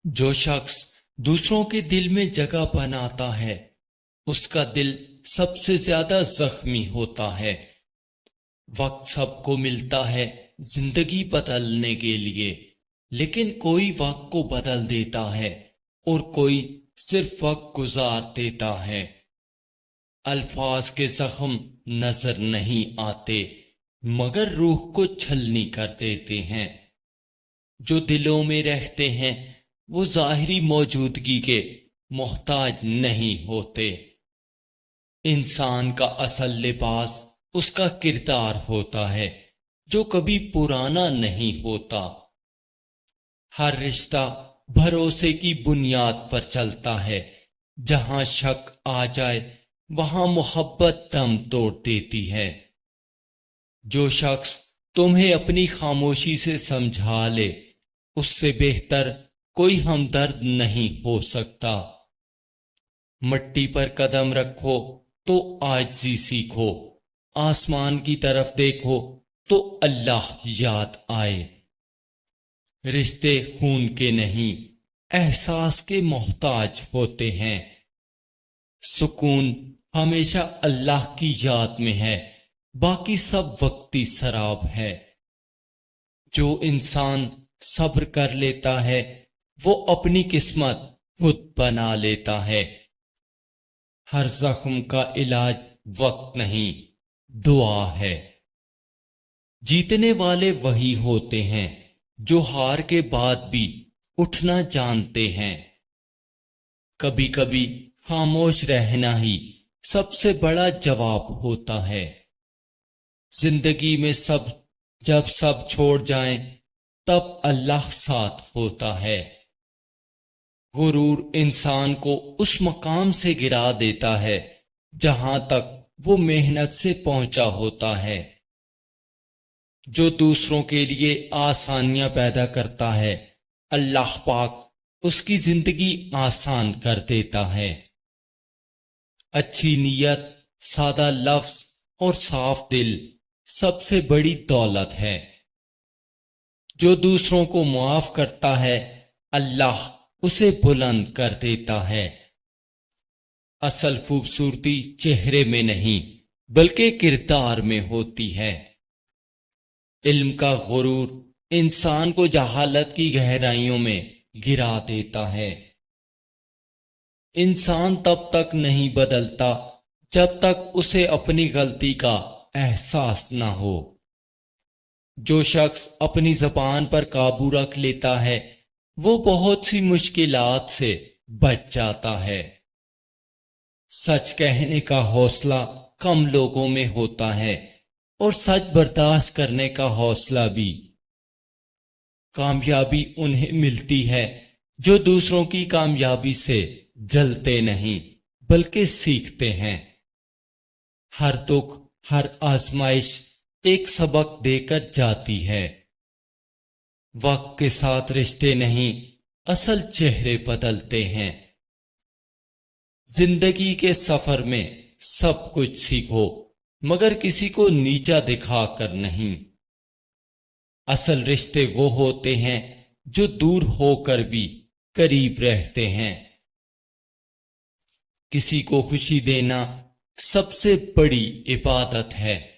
جو شخص دوسروں کے دل میں جگہ بناتا ہے اس کا دل سب سے زیادہ زخمی ہوتا ہے۔ وقت سب کو ملتا ہے زندگی بدلنے کے لیے، لیکن کوئی وقت کو بدل دیتا ہے اور کوئی صرف وقت گزار دیتا ہے۔ الفاظ کے زخم نظر نہیں آتے مگر روح کو چھلنی کر دیتے ہیں۔ جو دلوں میں رہتے ہیں وہ ظاہری موجودگی کے محتاج نہیں ہوتے۔ انسان کا اصل لباس اس کا کردار ہوتا ہے جو کبھی پرانا نہیں ہوتا۔ ہر رشتہ بھروسے کی بنیاد پر چلتا ہے، جہاں شک آ جائے وہاں محبت دم توڑ دیتی ہے۔ جو شخص تمہیں اپنی خاموشی سے سمجھا لے اس سے بہتر کوئی ہمدرد نہیں ہو سکتا۔ مٹی پر قدم رکھو تو عاجزی سیکھو، آسمان کی طرف دیکھو تو اللہ یاد آئے۔ رشتے خون کے نہیں احساس کے محتاج ہوتے ہیں۔ سکون ہمیشہ اللہ کی یاد میں ہے، باقی سب وقتی سراب ہے۔ جو انسان صبر کر لیتا ہے وہ اپنی قسمت خود بنا لیتا ہے۔ ہر زخم کا علاج وقت نہیں، دعا ہے۔ جیتنے والے وہی ہوتے ہیں جو ہار کے بعد بھی اٹھنا جانتے ہیں۔ کبھی کبھی خاموش رہنا ہی سب سے بڑا جواب ہوتا ہے۔ زندگی میں جب سب چھوڑ جائیں تب اللہ ساتھ ہوتا ہے۔ غرور انسان کو اس مقام سے گرا دیتا ہے جہاں تک وہ محنت سے پہنچا ہوتا ہے۔ جو دوسروں کے لیے آسانیاں پیدا کرتا ہے اللہ پاک اس کی زندگی آسان کر دیتا ہے۔ اچھی نیت، سادہ لفظ اور صاف دل سب سے بڑی دولت ہے۔ جو دوسروں کو معاف کرتا ہے اللہ اسے بلند کر دیتا ہے۔ اصل خوبصورتی چہرے میں نہیں بلکہ کردار میں ہوتی ہے۔ علم کا غرور انسان کو جہالت کی گہرائیوں میں گرا دیتا ہے۔ انسان تب تک نہیں بدلتا جب تک اسے اپنی غلطی کا احساس نہ ہو۔ جو شخص اپنی زبان پر قابو رکھ لیتا ہے وہ بہت سی مشکلات سے بچ جاتا ہے۔ سچ کہنے کا حوصلہ کم لوگوں میں ہوتا ہے اور سچ برداشت کرنے کا حوصلہ بھی۔ کامیابی انہیں ملتی ہے جو دوسروں کی کامیابی سے جلتے نہیں بلکہ سیکھتے ہیں۔ ہر دکھ، ہر آزمائش ایک سبق دے کر جاتی ہے۔ وقت کے ساتھ رشتے نہیں اصل چہرے بدلتے ہیں۔ زندگی کے سفر میں سب کچھ سیکھو مگر کسی کو نیچا دکھا کر نہیں۔ اصل رشتے وہ ہوتے ہیں جو دور ہو کر بھی قریب رہتے ہیں۔ کسی کو خوشی دینا سب سے بڑی عبادت ہے۔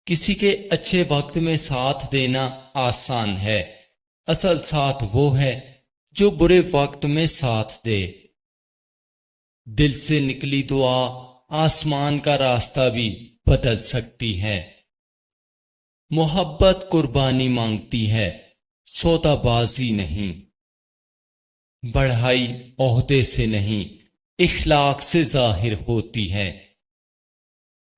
کسی کے اچھے وقت میں ساتھ دینا آسان ہے، اصل ساتھ وہ ہے جو برے وقت میں ساتھ دے۔ دل سے نکلی دعا آسمان کا راستہ بھی بدل سکتی ہے۔ محبت قربانی مانگتی ہے، سودا بازی نہیں۔ بڑھائی عہدے سے نہیں اخلاق سے ظاہر ہوتی ہے۔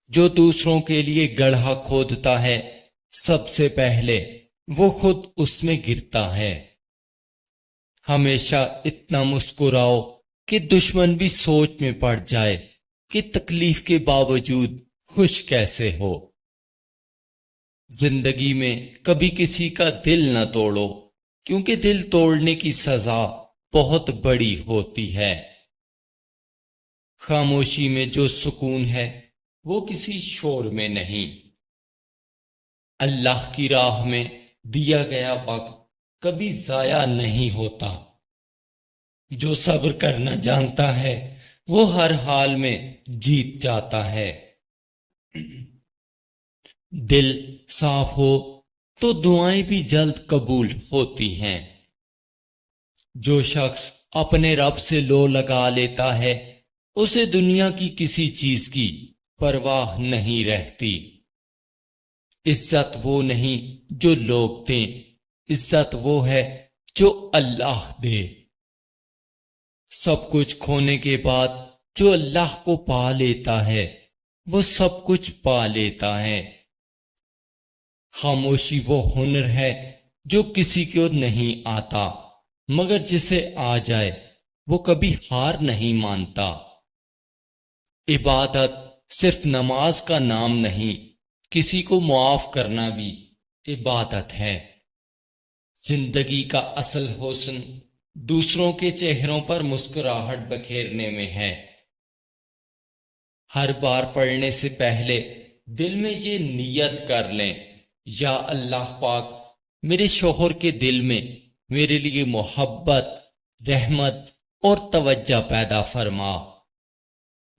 جو دوسروں کے لیے گڑھا کھودتا ہے سب سے پہلے وہ خود اس میں گرتا ہے۔ ہمیشہ اتنا مسکراؤ کہ دشمن بھی سوچ میں پڑ جائے کہ تکلیف کے باوجود خوش کیسے ہو۔ زندگی میں کبھی کسی کا دل نہ توڑو کیونکہ دل توڑنے کی سزا بہت بڑی ہوتی ہے۔ خاموشی میں جو سکون ہے وہ کسی شور میں نہیں۔ اللہ کی راہ میں دیا گیا وقت کبھی ضائع نہیں ہوتا۔ جو صبر کرنا جانتا ہے وہ ہر حال میں جیت جاتا ہے۔ دل صاف ہو تو دعائیں بھی جلد قبول ہوتی ہیں۔ جو شخص اپنے رب سے لو لگا لیتا ہے اسے دنیا کی کسی چیز کی پرواہ نہیں رہتی۔ عزت وہ نہیں جو لوگ دیں، عزت وہ ہے جو اللہ دے۔ سب کچھ کھونے کے بعد جو اللہ کو پا لیتا ہے وہ سب کچھ پا لیتا ہے۔ خاموشی وہ ہنر ہے جو کسی کو نہیں آتا، مگر جسے آ جائے وہ کبھی ہار نہیں مانتا۔ عبادت صرف نماز کا نام نہیں، کسی کو معاف کرنا بھی عبادت ہے۔ زندگی کا اصل حسن دوسروں کے چہروں پر مسکراہٹ بکھیرنے میں ہے۔ ہر بار پڑھنے سے پہلے دل میں یہ نیت کر لیں، یا اللہ پاک میرے شوہر کے دل میں میرے لیے محبت، رحمت اور توجہ پیدا فرما۔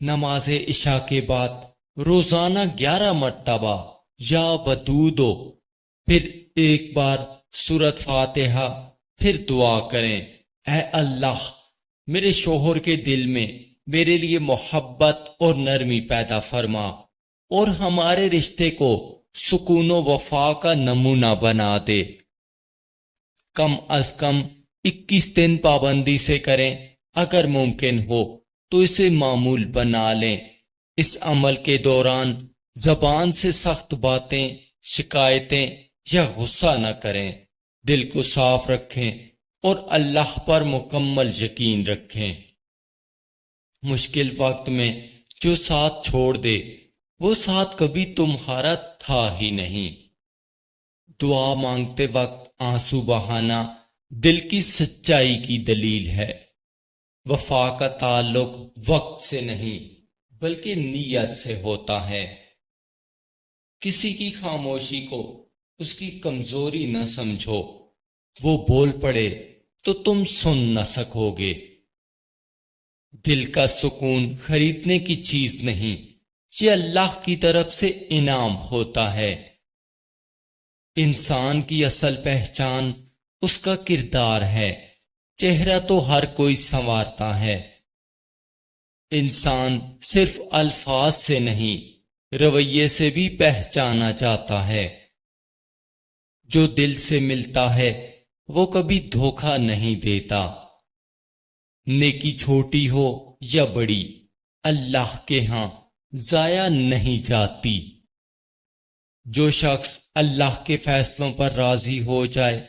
نماز عشاء کے بعد روزانہ 11 مرتبہ یا ودودو، پھر ایک بار سورۃ فاتحہ، پھر دعا کریں، اے اللہ میرے شوہر کے دل میں میرے لیے محبت اور نرمی پیدا فرما اور ہمارے رشتے کو سکون و وفا کا نمونہ بنا دے۔ کم از کم 21 دن پابندی سے کریں، اگر ممکن ہو تو اسے معمول بنا لیں۔ اس عمل کے دوران زبان سے سخت باتیں، شکایتیں یا غصہ نہ کریں۔ دل کو صاف رکھیں اور اللہ پر مکمل یقین رکھیں۔ مشکل وقت میں جو ساتھ چھوڑ دے وہ ساتھ کبھی تمہارا تھا ہی نہیں۔ دعا مانگتے وقت آنسو بہانا دل کی سچائی کی دلیل ہے۔ وفا کا تعلق وقت سے نہیں بلکہ نیت سے ہوتا ہے۔ کسی کی خاموشی کو اس کی کمزوری نہ سمجھو، وہ بول پڑے تو تم سن نہ سکو گے۔ دل کا سکون خریدنے کی چیز نہیں، یہ اللہ کی طرف سے انعام ہوتا ہے۔ انسان کی اصل پہچان اس کا کردار ہے، چہرہ تو ہر کوئی سنوارتا ہے۔ انسان صرف الفاظ سے نہیں رویے سے بھی پہچانا جاتا ہے۔ جو دل سے ملتا ہے وہ کبھی دھوکہ نہیں دیتا۔ نیکی چھوٹی ہو یا بڑی اللہ کے ہاں ضائع نہیں جاتی۔ جو شخص اللہ کے فیصلوں پر راضی ہو جائے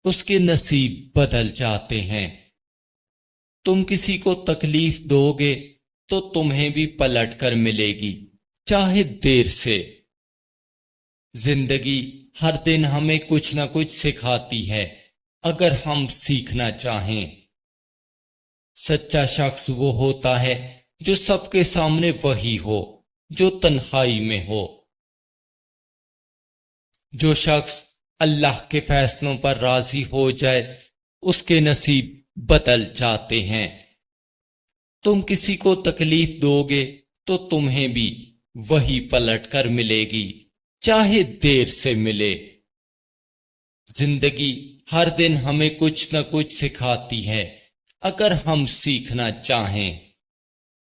اس کے نصیب بدل جاتے ہیں۔ تم کسی کو تکلیف دو گے تو تمہیں بھی پلٹ کر ملے گی، چاہے دیر سے۔ زندگی ہر دن ہمیں کچھ نہ کچھ سکھاتی ہے اگر ہم سیکھنا چاہیں۔ سچا شخص وہ ہوتا ہے جو سب کے سامنے وہی ہو جو تنہائی میں ہو۔ جو شخص اللہ کے فیصلوں پر راضی ہو جائے اس کے نصیب بدل جاتے ہیں۔ تم کسی کو تکلیف دو گے تو تمہیں بھی وہی پلٹ کر ملے گی، چاہے دیر سے ملے۔ زندگی ہر دن ہمیں کچھ نہ کچھ سکھاتی ہے اگر ہم سیکھنا چاہیں۔